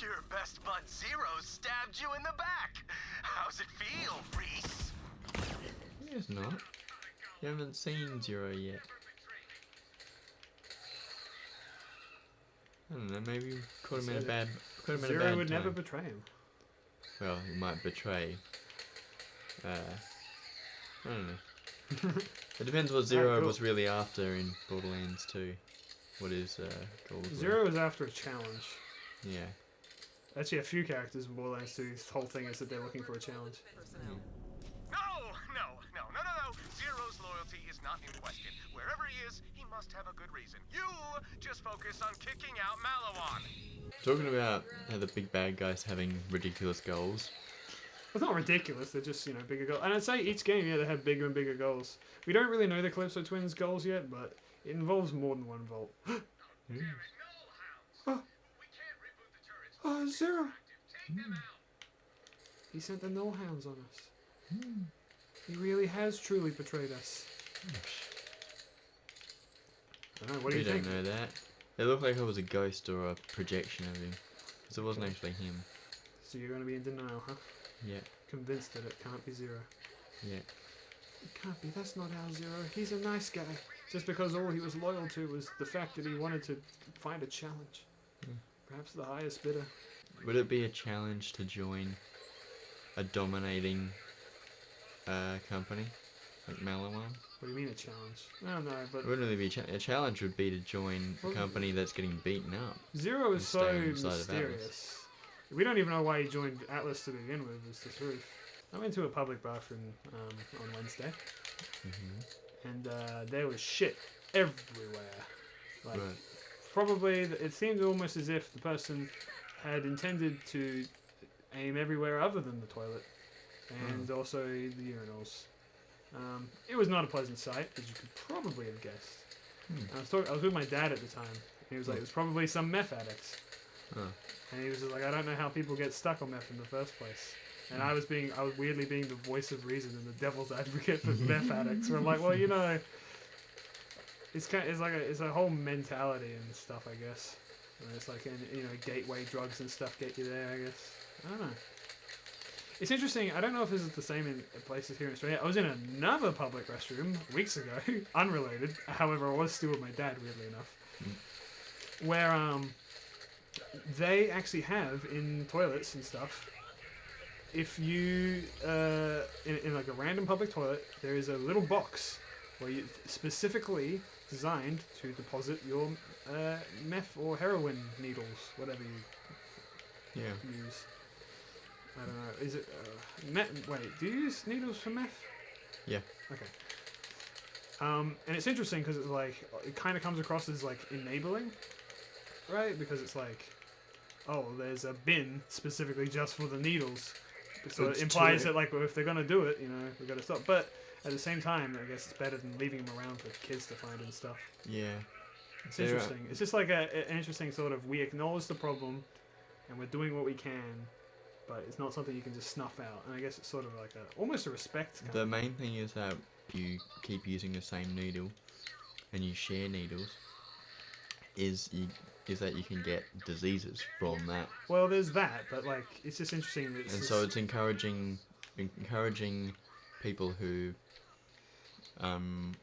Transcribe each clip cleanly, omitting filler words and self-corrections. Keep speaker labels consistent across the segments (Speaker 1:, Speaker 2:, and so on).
Speaker 1: Your best bud Zero stabbed you in the back. How's it feel, Reese?
Speaker 2: It's not. You haven't seen Zero yet. I don't know, maybe you caught him in a bad
Speaker 3: Zero would
Speaker 2: time.
Speaker 3: never betray him.
Speaker 2: Well, he might betray. I don't know. It depends what Zero was really after in Borderlands 2. What his goals were.
Speaker 3: Zero is after a challenge.
Speaker 2: Yeah.
Speaker 3: Actually, a few characters in Borderlands 2, the whole thing is that they're looking for a challenge.
Speaker 1: No. Zero's loyalty is not in question. Wherever he is, he must have a good reason. You just focus on kicking out Malawan.
Speaker 2: Talking about how the big bad guys having ridiculous goals.
Speaker 3: It's not ridiculous, they're just, bigger goals. And I'd say each game, they have bigger and bigger goals. We don't really know the Calypso Twins' goals yet, but it involves more than one vault. Oh, Zero! He sent the Null Hounds on us. He really has truly betrayed us. I don't know, what do you think?
Speaker 2: We don't know that. It looked like it was a ghost or a projection of him. Because it wasn't actually him.
Speaker 3: So you're going to be in denial, huh?
Speaker 2: Yeah.
Speaker 3: Convinced that it can't be Zero.
Speaker 2: Yeah.
Speaker 3: It can't be, that's not our Zero. He's a nice guy. Just because all he was loyal to was the fact that he wanted to find a challenge. Perhaps the highest bidder.
Speaker 2: Would it be a challenge to join a dominating company like Malawan?
Speaker 3: What do you mean a challenge? No, but...
Speaker 2: It wouldn't really be a challenge would be to join a company that's getting beaten up.
Speaker 3: Zero is so mysterious. We don't even know why he joined Atlas to begin with, is the truth. I went to a public bathroom on Wednesday, and there was shit everywhere. Like, probably, it seemed almost as if the person had intended to aim everywhere other than the toilet, and also the urinals. It was not a pleasant sight, as you could probably have guessed. I was with my dad at the time, and he was like, it was probably some meth addicts. And he was just like, I don't know how people get stuck on meth in the first place. And I was weirdly being the voice of reason and the devil's advocate for meth addicts. Where I'm like, well, it's a whole mentality and stuff, I guess. And it's like, gateway drugs and stuff get you there, I guess. I don't know. It's interesting. I don't know if this is the same in places here in Australia. I was in another public restroom weeks ago, unrelated. However, I was still with my dad, weirdly enough, where they actually have in toilets and stuff. If you in like a random public toilet, there is a little box where you specifically designed to deposit your meth or heroin needles, whatever you use. I don't know. Is it wait, do you use needles for meth?
Speaker 2: Yeah.
Speaker 3: Okay. And it's interesting because it's like it kind of comes across as like enabling, right? Because it's like, oh, there's a bin specifically just for the needles. So it implies that like, well, if they're gonna do it, we've got to stop. But at the same time, I guess it's better than leaving them around for kids to find and stuff.
Speaker 2: Yeah.
Speaker 3: It's interesting. It's just like an interesting sort of, we acknowledge the problem, and we're doing what we can, but it's not something you can just snuff out. And I guess it's sort of like almost a respect.
Speaker 2: The main thing is that you keep using the same needle, and you share needles. Is that you can get diseases from that.
Speaker 3: Well, there's that, but like it's just interesting. That
Speaker 2: so it's encouraging people who,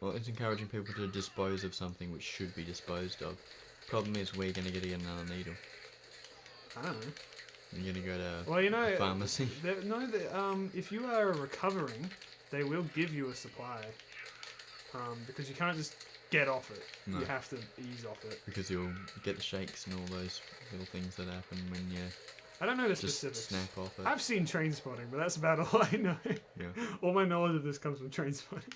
Speaker 2: it's encouraging people to dispose of something which should be disposed of. Problem is, we're gonna get another needle.
Speaker 3: I don't know.
Speaker 2: You're gonna go to a pharmacy.
Speaker 3: If you are recovering, they will give you a supply. Because you can't just get off it. No. You have to ease off it.
Speaker 2: Because you'll get the shakes and all those little things that happen when you
Speaker 3: I don't know the
Speaker 2: just
Speaker 3: specifics.
Speaker 2: Snap off it.
Speaker 3: I've seen Trainspotting, but that's about all I know.
Speaker 2: Yeah.
Speaker 3: All my knowledge of this comes from Trainspotting.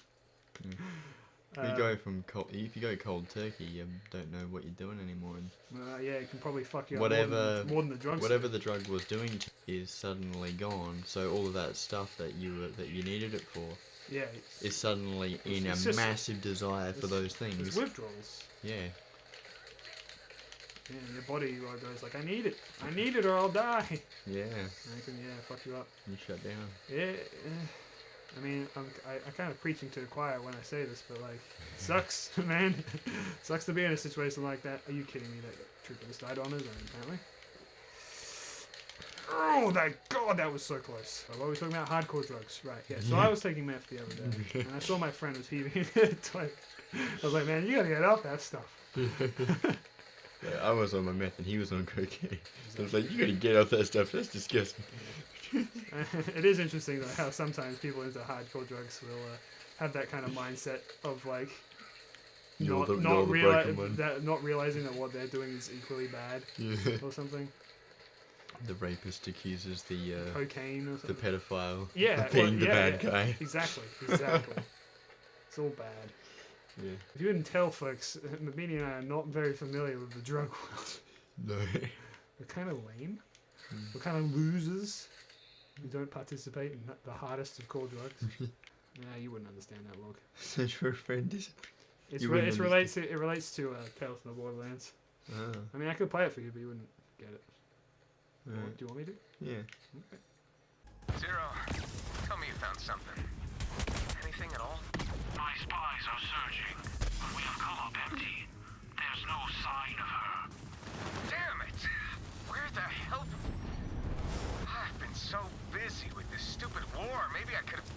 Speaker 2: If you go cold turkey, you don't know what you're doing anymore. And
Speaker 3: yeah, it can probably fuck you
Speaker 2: up
Speaker 3: more than the drugs.
Speaker 2: Whatever the drug was doing is suddenly gone. So all of that stuff that you needed it for.
Speaker 3: Yeah,
Speaker 2: is suddenly in a massive desire for those things.
Speaker 3: It's withdrawals.
Speaker 2: Yeah.
Speaker 3: Yeah, your body goes like, I need it or I'll die.
Speaker 2: Yeah.
Speaker 3: And it can fuck you up.
Speaker 2: You shut down.
Speaker 3: Yeah. I mean, I'm kind of preaching to the choir when I say this, but like, it sucks, man. Sucks to be in a situation like that. Are you kidding me that Trooper just died on his own, apparently? Oh, God, that was so close. Oh, what were we talking about? Hardcore drugs. Right, yeah. So I was taking meth the other day, and I saw my friend was heaving it. I was like, man, you gotta get off that stuff.
Speaker 2: Yeah, I was on my meth and he was on cocaine. So I was like, you gotta get off that stuff, that's disgusting.
Speaker 3: It is interesting, though, how sometimes people into hardcore drugs will have that kind of mindset of, like, not realizing that what they're doing is equally bad or something.
Speaker 2: The rapist accuses the
Speaker 3: Cocaine or something.
Speaker 2: the pedophile
Speaker 3: of
Speaker 2: being the bad guy.
Speaker 3: Exactly. It's all bad.
Speaker 2: Yeah.
Speaker 3: If you couldn't tell, folks, Mabini and I are not very familiar with the drug world.
Speaker 2: No.
Speaker 3: We're kind of lame. We're kind of losers. We don't participate in the hardest of core drugs. Nah, you wouldn't understand that, Log.
Speaker 2: Such your friend disappeared.
Speaker 3: It relates to Tales from the Borderlands.
Speaker 2: Ah.
Speaker 3: I mean, I could play it for you, but you wouldn't get it. Do you want me to?
Speaker 2: Yeah.
Speaker 3: Okay.
Speaker 1: Zero, tell me you found something. Anything at all?
Speaker 4: My spies are searching, but we have come up empty. There's no sign of her.
Speaker 1: Damn it! Where the hell? I've been so busy with this stupid war. Maybe I could have,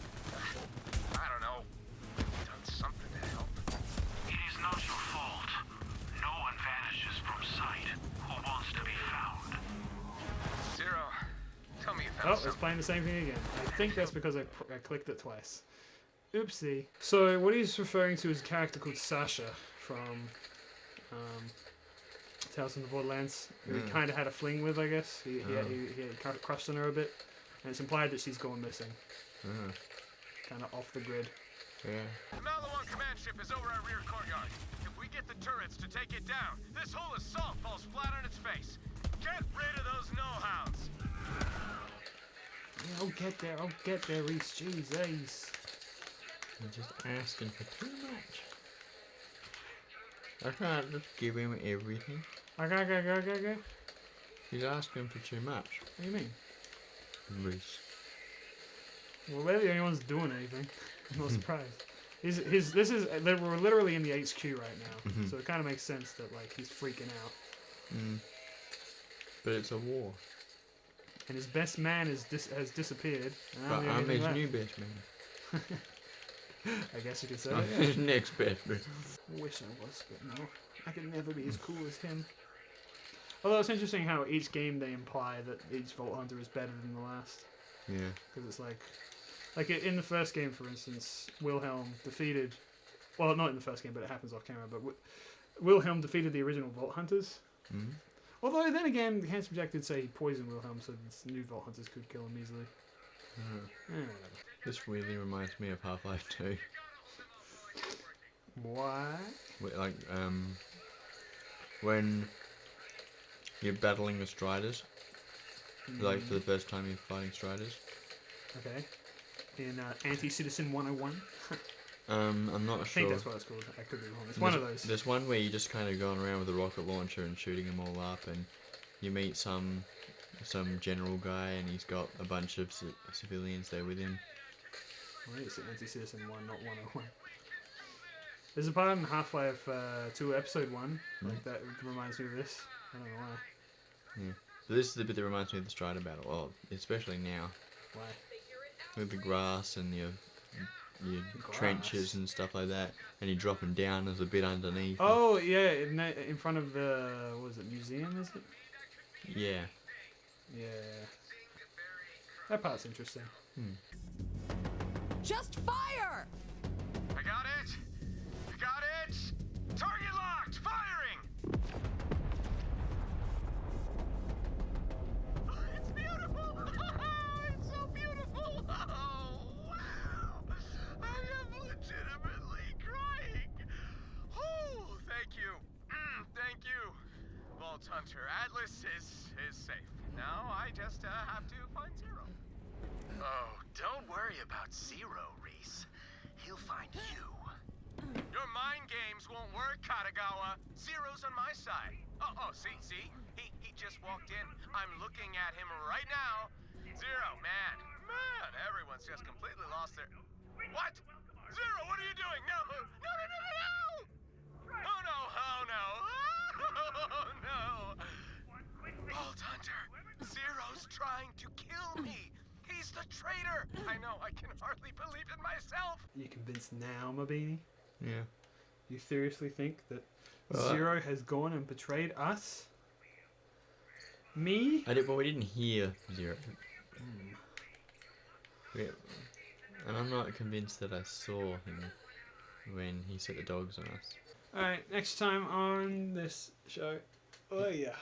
Speaker 1: I don't know, done something to help.
Speaker 4: It is not your fault. No one vanishes from sight who wants to be found.
Speaker 1: Zero, tell me you found
Speaker 3: Oh, it's
Speaker 1: something.
Speaker 3: playing the same thing again. I think that's because I clicked it twice. Oopsie. So what he's referring to is a character called Sasha from Tales from the Borderlands, who he kind of had a fling with, I guess. He had crushed on her a bit, and it's implied that she's gone missing. Kind of off the grid.
Speaker 2: Yeah.
Speaker 1: The Malawan command ship is over our rear courtyard. If we get the turrets to take it down, this whole assault falls flat on its face. Get rid of those no-hounds.
Speaker 3: Yeah, I'll get there, Reese. Jeez, Ace.
Speaker 2: I'm just asking for too much. I can't just give him everything.
Speaker 3: Okay.
Speaker 2: He's asking for too much.
Speaker 3: What do you mean?
Speaker 2: Reese.
Speaker 3: Well, they're the only ones doing anything. I'm not surprised. We're literally in the HQ right now, so it kind of makes sense that like he's freaking out.
Speaker 2: But it's a war.
Speaker 3: And his best man has disappeared. And
Speaker 2: But
Speaker 3: the
Speaker 2: I'm
Speaker 3: only
Speaker 2: his
Speaker 3: thing
Speaker 2: new
Speaker 3: left.
Speaker 2: best man.
Speaker 3: I guess you could say
Speaker 2: I'm
Speaker 3: that.
Speaker 2: his next best man.
Speaker 3: Wish I was, but no. I could never be as cool as him. Although it's interesting how each game they imply that each Vault Hunter is better than the last.
Speaker 2: Yeah.
Speaker 3: Because it's like in the first game, for instance, Wilhelm defeated. Well, not in the first game, but it happens off camera. But Wilhelm defeated the original Vault Hunters.
Speaker 2: Mm-hmm.
Speaker 3: Although then again, Handsome Jack did say he poisoned Wilhelm, so the new Vault Hunters could kill him easily. Whatever.
Speaker 2: This really reminds me of Half-Life 2.
Speaker 3: Why?
Speaker 2: Like, when you're battling the Striders, like for the first time you're fighting Striders.
Speaker 3: Okay. In Anti-Citizen 101.
Speaker 2: I'm not
Speaker 3: I
Speaker 2: sure.
Speaker 3: think that's what it's called. I could be wrong. It's one of those.
Speaker 2: There's one where you're just kind of going around with a rocket launcher and shooting them all up, and you meet some general guy, and he's got a bunch of civilians there with him.
Speaker 3: Well, it's Anti-Citizen 1, not 101. There's a part in Half-Life 2 Episode 1 like that reminds me of this. I don't know why.
Speaker 2: Yeah. But this is the bit that reminds me of the Strider battle. Well, especially now.
Speaker 3: Why?
Speaker 2: With the grass and your
Speaker 3: Grass.
Speaker 2: trenches and stuff like that, and you're dropping down. There's a bit underneath.
Speaker 3: Oh, yeah, in front of the, what is it, museum, is it?
Speaker 2: Yeah.
Speaker 3: Yeah. That part's interesting.
Speaker 5: Just fire!
Speaker 1: I got it. Target locked. Firing. Oh, it's beautiful. It's so beautiful. Oh, wow. I am legitimately crying. Oh, thank you. Thank you. Vault Hunter Atlas is safe. Now I just have to find Zero. Oh, don't worry about Zero, Reese. He'll find you. Your mind games won't work, Katagawa. Zero's on my side. Oh, see? He just walked in. I'm looking at him right now. Zero, man, everyone's just completely lost their... What? Zero, what are you doing? No! Oh, no! Oh, no! Vault Hunter, Zero's trying to kill me. He's the traitor. I know, I can hardly believe it myself.
Speaker 3: You convinced now, Mabini?
Speaker 2: Yeah.
Speaker 3: You seriously think that
Speaker 2: Well,
Speaker 3: Zero has gone and betrayed us? Me?
Speaker 2: But we didn't hear Zero. And I'm not convinced that I saw him when he set the dogs on us.
Speaker 3: Alright, next time on this show. Oh yeah.